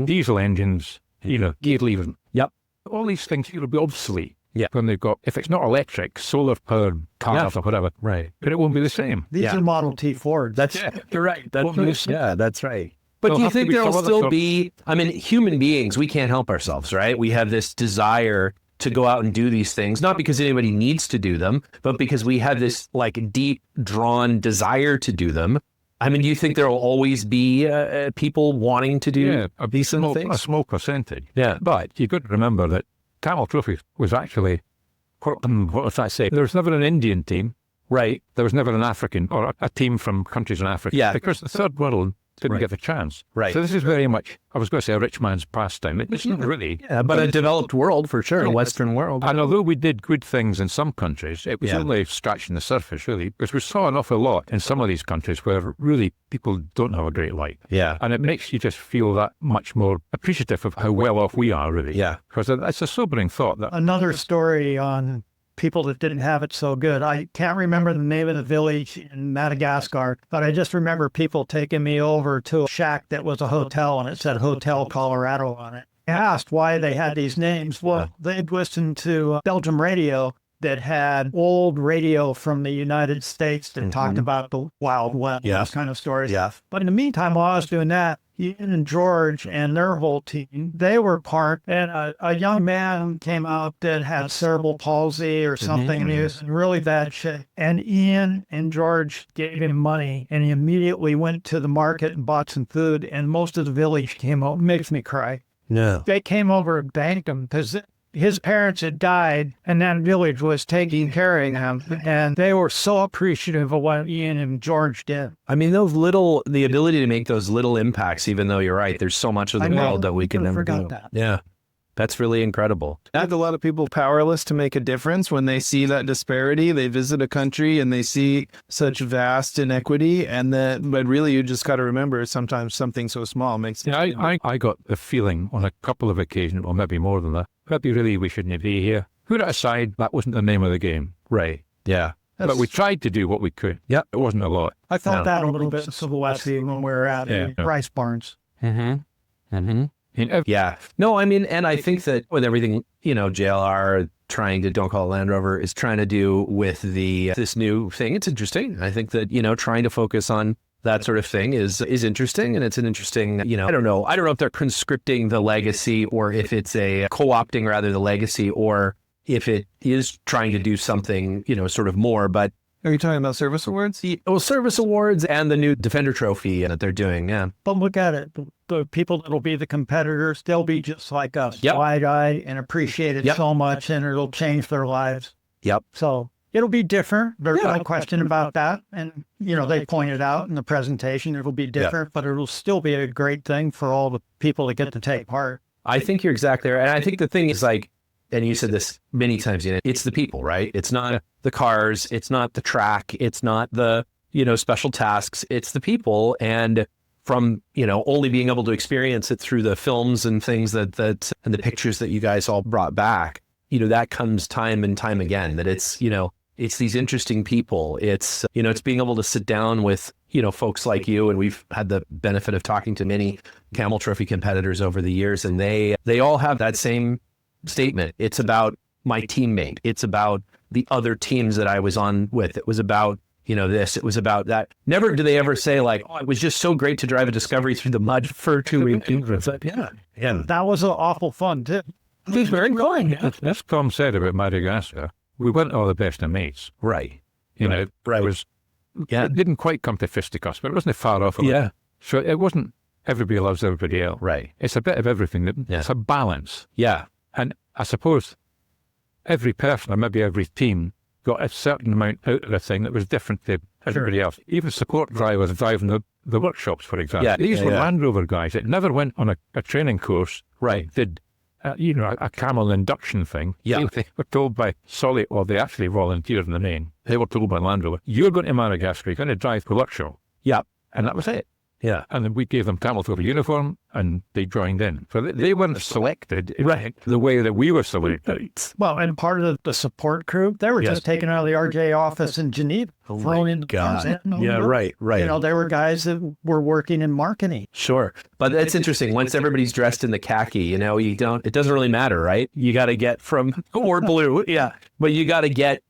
diesel engines, you know, gear leaving. Yep. All these things will be obsolete. Yeah. When they've got, if it's not electric, solar powered cars or whatever. Right. But it won't be the same. These are Model T Fords. You're right. That's right. But There'll do you have to think be there'll some other still sort- be, I mean, human beings, we can't help ourselves, right? We have this desire to go out and do these things, not because anybody needs to do them, but because we have this like deep drawn desire to do them. I mean, do you think there will always be people wanting to do decent things? A small percentage. Yeah. But you've got to remember that Camel Trophy was actually, what was I say? There was never an Indian team. Right. There was never an African or a team from countries in Africa. Yeah. Because the third world didn't get the chance. Right. So this is very much, I was going to say a rich man's pastime. It's not really. Yeah, but a developed world for sure, a Western world. And although we did good things in some countries, it was only scratching the surface, really, because we saw an awful lot in some of these countries where really people don't have a great life. Yeah. And it makes you just feel that much more appreciative of how well off we are, really. Yeah. Because it's a sobering thought. That Another story on people that didn't have it so good. I can't remember the name of the village in Madagascar, but I just remember people taking me over to a shack that was a hotel and it said Hotel Colorado on it. I asked why they had these names. Well, they'd listened to Belgium radio that had old radio from the United States that talked about the Wild West, those kind of stories. Yeah. But in the meantime, while I was doing that, Ian and George and their whole team, they were parked, and a young man came out that had cerebral palsy or something, and he was in really bad shape. And Ian and George gave him money, and he immediately went to the market and bought some food, and most of the village came over. Makes me cry. No. They came over and thanked him because his parents had died, and that village was taking care of him, and they were so appreciative of what Ian and George did. I mean, the ability to make those little impacts, even though you're right, there's so much of the world that we can never do. That. Yeah. That's really incredible. I think a lot of people powerless to make a difference when they see that disparity. They visit a country and they see such vast inequity, but really you just got to remember sometimes something so small makes. Yeah, I got the feeling on a couple of occasions, or maybe more than that, maybe really we shouldn't be here. Put it aside, that wasn't the name of the game. Right. Yeah. But we tried to do what we could. Yeah. It wasn't a lot. I felt that a little bit in Civil West when we were at Rice Barns. Yeah. No, I mean, and I think that with everything, JLR trying to, don't call it Land Rover, is trying to do with this new thing, it's interesting. I think that, trying to focus on that sort of thing is interesting. And it's an interesting, I don't know if they're conscripting the legacy or if it's a co-opting rather the legacy or if it is trying to do something, sort of more, but Are you talking about service awards? well, service awards and the new Defender Trophy that they're doing. Yeah. But look at it. The people that'll be the competitors, they'll be just like us, Yep. wide-eyed and appreciate it Yep. so much, and it'll change their lives. Yep. So it'll be different. There's Yeah. no question about that. And, they pointed out in the presentation, it'll be different, but it'll still be a great thing for all the people that get to take part. I think you're exactly right. And I think the thing is and you said this many times, it's the people, right? It's not the cars. It's not the track. It's not the, special tasks. It's the people. And from, only being able to experience it through the films and things that and the pictures that you guys all brought back, that comes time and time again, that it's these interesting people. It's, it's being able to sit down with, folks like you. And we've had the benefit of talking to many Camel Trophy competitors over the years, and they all have that same statement. It's about my teammate. It's about the other teams that I was on with. It was about, this. It was about that. Never do they ever say it was just so great to drive a Discovery through the mud for 2 weeks. Yeah. Yeah. That was awful fun, too. It was very fun. Yeah. As Tom said about Madagascar, we weren't all the best of mates. Right. It was, it didn't quite come to fisticuffs, but it wasn't far off of it. Yeah. So it wasn't everybody loves everybody else. Right. It's a bit of everything. Yeah. It's a balance. Yeah. And I suppose every person, or maybe every team, got a certain amount out of the thing that was different to everybody else. Even support drivers driving the workshops, for example. Yeah, These were Land Rover guys that never went on a training course. Right. Did, a camel induction thing. Yeah. They were told by Solly, or they actually volunteered in the main. They were told by Land Rover, you're going to Madagascar, you're going to drive the workshop. Yeah. And that was it. Yeah. And then we gave them Camel Trophy uniform, and they joined in. So they weren't selected Right. the way that we were selected. Well, and part of the support crew, they were Yes. just taken out of the RJ office in Geneva. Oh thrown my into God. Poolside. Yeah. Right. Right. They were guys that were working in marketing. Sure. But it's interesting. Once everybody's dressed in the khaki, it doesn't really matter, right? You got to get from, or blue. Yeah. But you've got to get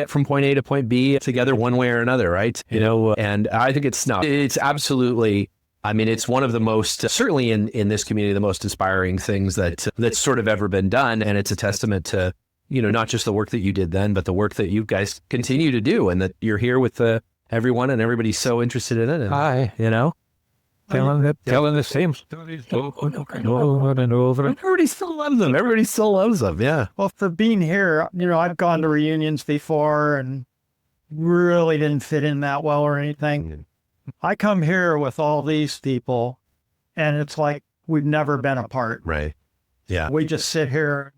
from point A to point B together one way or another, right? And I think it's absolutely, it's one of the most, certainly in this community, the most inspiring things that's sort of ever been done. And it's a testament to, not just the work that you did then, but the work that you guys continue to do, and that you're here with everyone, and everybody's so interested in it. And, Aye. Telling the same stories over and over. Everybody still loves them. Yeah. Well, for being here, I've gone to reunions before and really didn't fit in that well or anything. I come here with all these people, and it's like we've never been apart. Right. Yeah. We just sit here,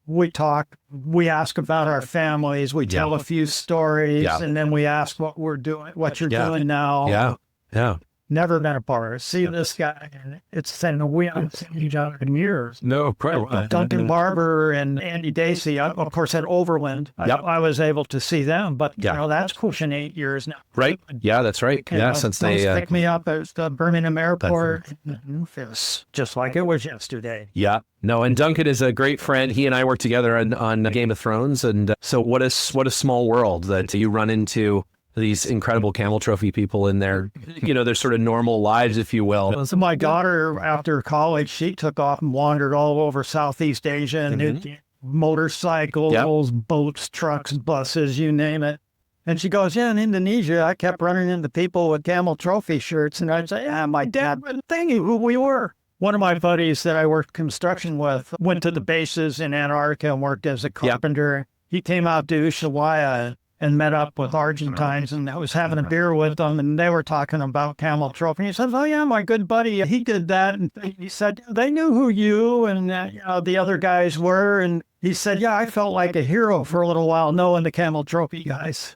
we talk, we ask about our families, we tell a few stories, and then we ask what we're doing, what you're doing now. Yeah. Yeah. Never been apart. See this guy, and it's saying we haven't seen each other in years. No, quite a while. Duncan Barber and Andy Dacey, of course, at Overland. I was able to see them, but that's pushing 8 years now. Right. Yeah, that's right. Since they picked me up at the Birmingham airport. It was just like it was yesterday. Yeah. No, and Duncan is a great friend. He and I work together on Game of Thrones, and so what a small world that you run into these incredible Camel Trophy people in their, their sort of normal lives, if you will. So my daughter, after college, she took off and wandered all over Southeast Asia and did motorcycles, boats, trucks, buses, you name it. And she goes, in Indonesia, I kept running into people with Camel Trophy shirts. And I'd say, my dad would think who we were. One of my buddies that I worked construction with went to the bases in Antarctica and worked as a carpenter. He came out to Ushuaia and met up with Argentines, and I was having a beer with them, and they were talking about Camel Trophy. He said, "Oh yeah, my good buddy, he did that." And he said, "They knew who you and the other guys were." And he said, "Yeah, I felt like a hero for a little while knowing the Camel Trophy guys."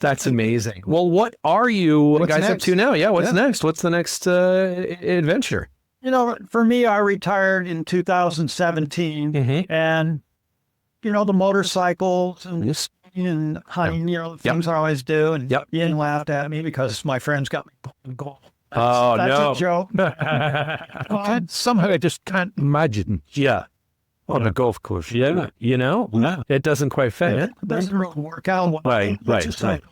That's amazing. Well, what are you guys next? up to now? Yeah, what's next? What's the next adventure? For me, I retired in 2017, and the motorcycles and hunting, things I always do, and Ian laughed at me because my friends got me pulling golf. That's a joke. Somehow I just can't imagine. Yeah. On a golf course. Yeah. It doesn't quite fit. It doesn't really work out. Right. And,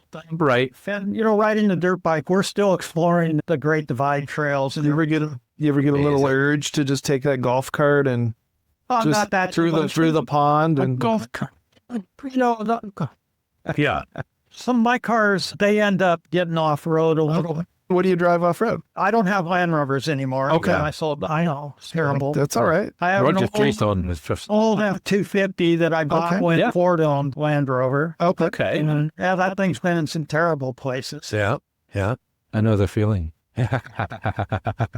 riding the dirt bike, we're still exploring the Great Divide trails. And You ever get a little urge to just take that golf cart and not that through the pond and golf cart? Yeah. Some of my cars, they end up getting off road a little. What do you drive off road? I don't have Land Rovers anymore. Okay. I sold. I know, it's terrible. That's all right. I have Roger an Treason is just old F-250 that I bought when Ford owned Land Rover. Okay. And, that thing's been in some terrible places. Yeah. another feeling.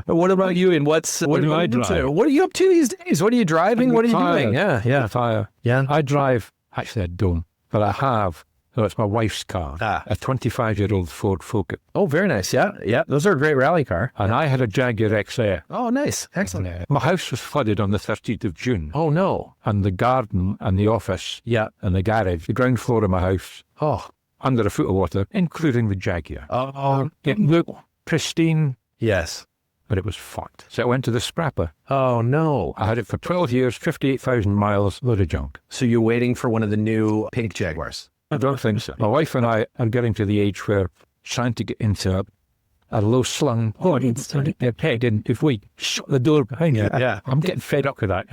What about you? And what do I drive? What are you up to these days? What are you driving? What are you doing? Yeah. Fire. Yeah. I drive. Actually, I don't, but I have. So it's my wife's car, a 25-year-old Ford Focus. Oh, very nice. Yeah. Those are a great rally car. And I had a Jaguar XR. Oh, nice. Excellent. My house was flooded on the 13th of June. Oh, no. And the garden and the office and the garage, the ground floor of my house, under a foot of water, including the Jaguar. Oh, It looked pristine, yes. but it was fucked. So I went to the scrapper. Oh, no. I had it for 12 years, 58,000 miles, load of junk. So you're waiting for one of the new pink Jaguars? I don't think so. My wife and I are getting to the age where trying to get into a low-slung peg, and if we shut the door behind you, I'm getting fed up with that.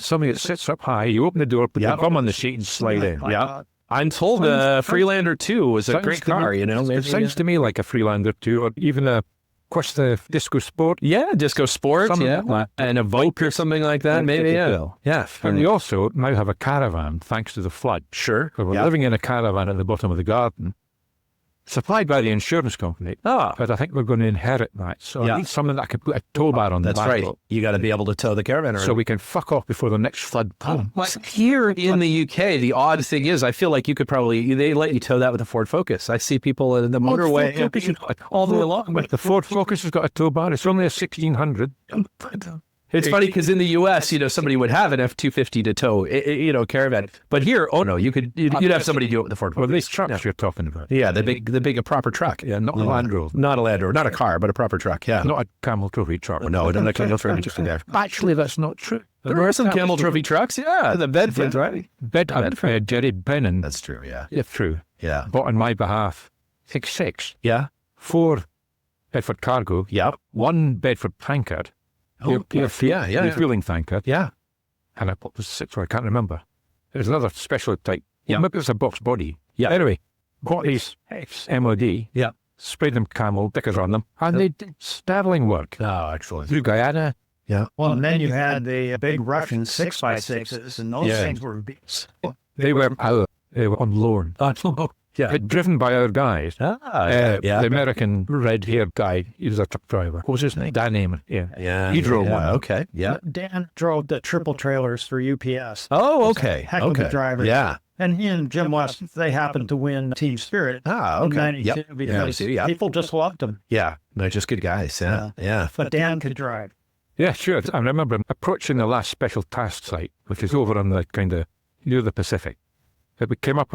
Somebody that sits up high, you open the door, put your bum on the seat and slide in. Yeah. I'm told Freelander 2 was a great car, It sounds to me like a Freelander 2, or even a Questa Disco Sport. Yeah, Disco Sport, Something like and a Vogue or something like that, maybe, Yeah. And we also now have a Caravan, thanks to the flood. Sure. We're living in a Caravan at the bottom of the garden, supplied by the insurance company. But I think we're going to inherit that. So I need something that I can put a tow bar on the back right. of. You got to be able to tow the Caravan around. So we can fuck off before the next flood comes. Well, here in the UK, the odd thing is, I feel like you could probably, they let you tow that with a Ford Focus. I see people in the motorway all the way along. But the Ford Focus has got a tow bar. It's only a 1600. It's funny because in the U.S., somebody would have an F-250 to tow, Caravan. But here, you'd have somebody do it with the Ford Focus. Well, these trucks you're talking about. Yeah, the big, a proper truck. Yeah, not a Land Rover. Not a Land Rover, not a car, but a proper truck, yeah. Not a Camel Trophy truck. No, not a Camel Trophy truck there. Actually, that's not true. There are some Camel Trophy trucks, yeah. The Bedfords, right? Bedford, Jerry Bennon. That's true, yeah. It's true. Yeah. Bought on my behalf. 6. Yeah. 4 Bedford Cargo. Yep. 1 Bedford Tankard. Your fueling tankard. Yeah. And I put the 6, I can't remember. There's another special type. Yeah. Maybe it was a box body. Yeah. Anyway, bought these MOD. Yeah. Sprayed them Camel, stickers on them. And they did sterling work. Oh, excellent. Through Guyana. Yeah. Well, and then you had the big Russian 6x6s, and those things were beats. They were on loan. But driven by our guys. The American red-haired guy, he was a truck driver. What was his name? Dan Amon. Yeah. He drove one. Okay. Yeah. Dan drove the triple trailers for UPS. Oh, okay. Heck of a driver. Yeah. And he and Jim West, they happened to win Team Spirit. Okay. In 92 because people just loved them. Yeah. No, just good guys. Yeah. But Dan could drive. Yeah, sure. I remember approaching the last special task site, which is over on the kind of near the Pacific. We came up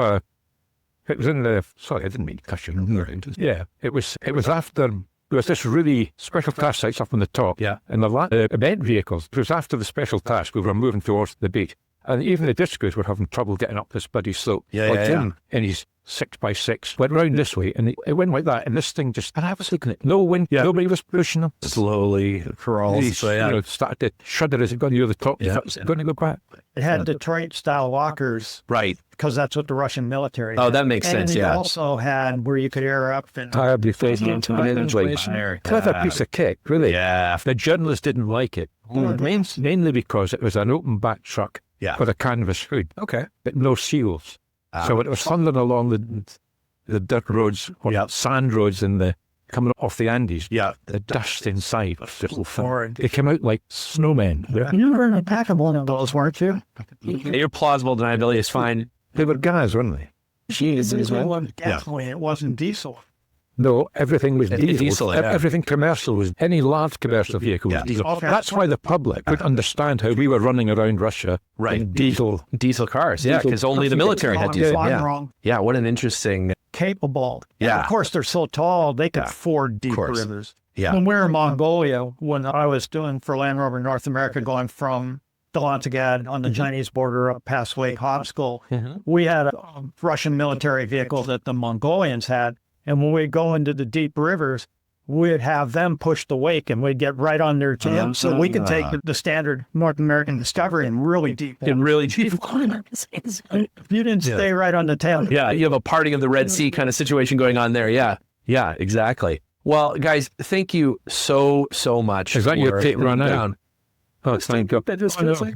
it was in the, sorry, I didn't mean to cut you. Yeah, it was after, there was this really special task sites up on the top. Yeah. And the event vehicles, it was after the special task, we were moving towards the beach. And even the discos were having trouble getting up this bloody slope. Jim, and his 6x6 went round this way, and it went like that, and this thing just, and I was looking at no wind, nobody was pushing them. Slowly crawls. He started to shudder as it got near the top. It was going to go back. It had Detroit-style walkers. Right. because that's what the Russian military Oh, had. that makes sense, And you yeah. also had where you could air up and I had the face into clever piece of kit, really. Yeah. The journalists didn't like it, mainly because it was an open back truck Yeah. with a canvas hood, Okay. but no seals. So it was thundering along the dirt roads, or sand roads coming off the Andes. Yeah. The dust inside was just foreign. They came out like snowmen. you were in the back of one of those, weren't you? Your plausible deniability is fine. They were guys, weren't they? Definitely, it wasn't diesel. No, everything was diesel. Diesel, yeah. Everything commercial was, any large commercial vehicle was diesel. Okay. That's why the public would understand how we were running around Russia Right. in diesel. Diesel cars, yeah, because only the military had diesel. I'm Yeah. wrong. Yeah, what an interesting. Capable. Yeah. And of course, they're so tall, they could ford deep course. rivers. Yeah. When we were in Mongolia, when I was doing for Land Rover North America, going from Dahlontegad on the Chinese border up past Lake Hopskill, we had a Russian military vehicle that the Mongolians had. And when we go into the deep rivers, we'd have them push the wake and we'd get right on their jam. So we could take the standard North American Discovery and really deep. And really cheap. If you didn't stay right on the tail. Yeah, you have a parting of the Red Sea kind of situation going on there. Yeah. Yeah, exactly. Well, guys, thank you so much. Is that your for tape run sitting out? down. Oh, thank you. That just feels like,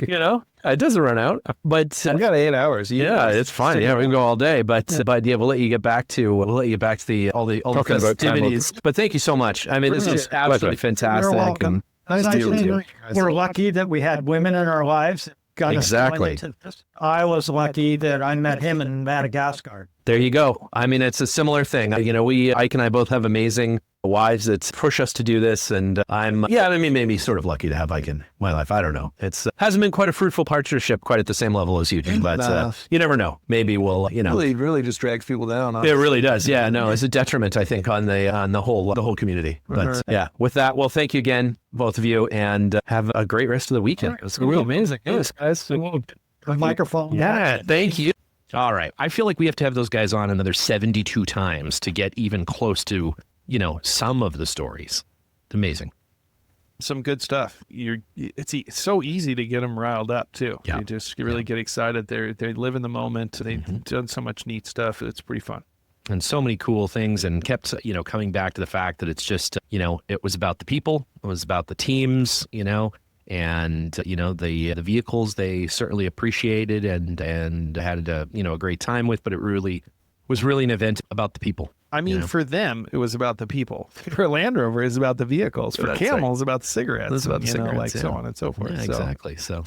you know, it doesn't run out, but We got 8 hours. yeah, it's fine. Yeah, we can go all day, but yeah, we'll let you get back to all the Talking about festivities. But thank you so much. I mean, this is absolutely fantastic. You're welcome. And Nice to meet you. We're lucky that we had women in our lives. that got us Exactly. going into this. I was lucky that I met him in Madagascar. there you go. I mean, it's a similar thing. You know, Ike and I both have amazing wives that push us to do this. And maybe sort of lucky to have Ike in my life. I don't know. It's hasn't been quite a fruitful partnership quite at the same level as you do, but you never know. Maybe we'll, Really just drags people down. Huh? it really does. Yeah, no, it's a detriment, I think, on the whole community. But yeah, with that, well, thank you again, both of you, and have a great rest of the weekend. It was real amazing. Yes, guys. The microphone. Yeah, thank you. All right. I feel like we have to have those guys on another 72 times to get even close to, some of the stories. It's amazing. Some good stuff. It's so easy to get them riled up too. Yeah. You just really get excited. They live in the moment. They've done so much neat stuff. It's pretty fun. And so many cool things, and kept, coming back to the fact that it's just, it was about the people, it was about the teams, and the vehicles they certainly appreciated and had a great time with, but it really was really an event about the people. I mean, for them, it was about the people. For Land Rover, it's about the vehicles. For That's Camel, right. it's about the cigarettes. It's about the cigarettes, like yeah. so on and so forth. Yeah, So exactly. So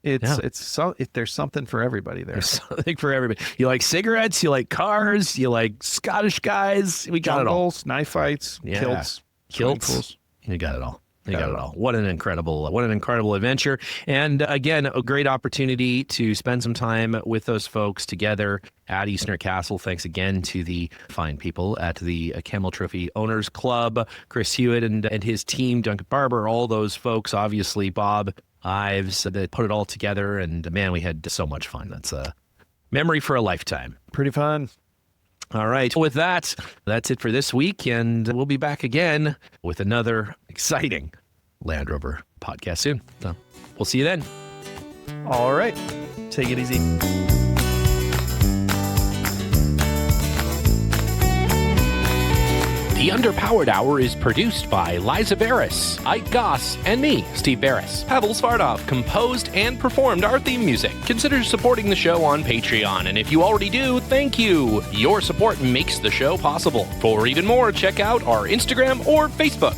there's something for everybody there. there's something for everybody. You like cigarettes, you like cars, you like Scottish guys. We got it all. Jungles, knife fights, Yeah. kilts, swimming Kilts. pools. You got it all. You got it all. What an incredible adventure. And again, a great opportunity to spend some time with those folks together at Eastnor Castle. Thanks again to the fine people at the Camel Trophy Owners Club, Chris Hewitt and his team, Duncan Barber, all those folks, obviously Bob Ives, that put it all together. And man, we had so much fun. That's a memory for a lifetime. Pretty fun. All right. With that, that's it for this week. And we'll be back again with another exciting Land Rover podcast soon. So we'll see you then. All right. Take it easy. The Underpowered Hour is produced by Liza Beres, Ike Goss, and me, Steve Beres. Pavel Svardov composed and performed our theme music. Consider supporting the show on Patreon, and if you already do, thank you. Your support makes the show possible. For even more, check out our Instagram or Facebook.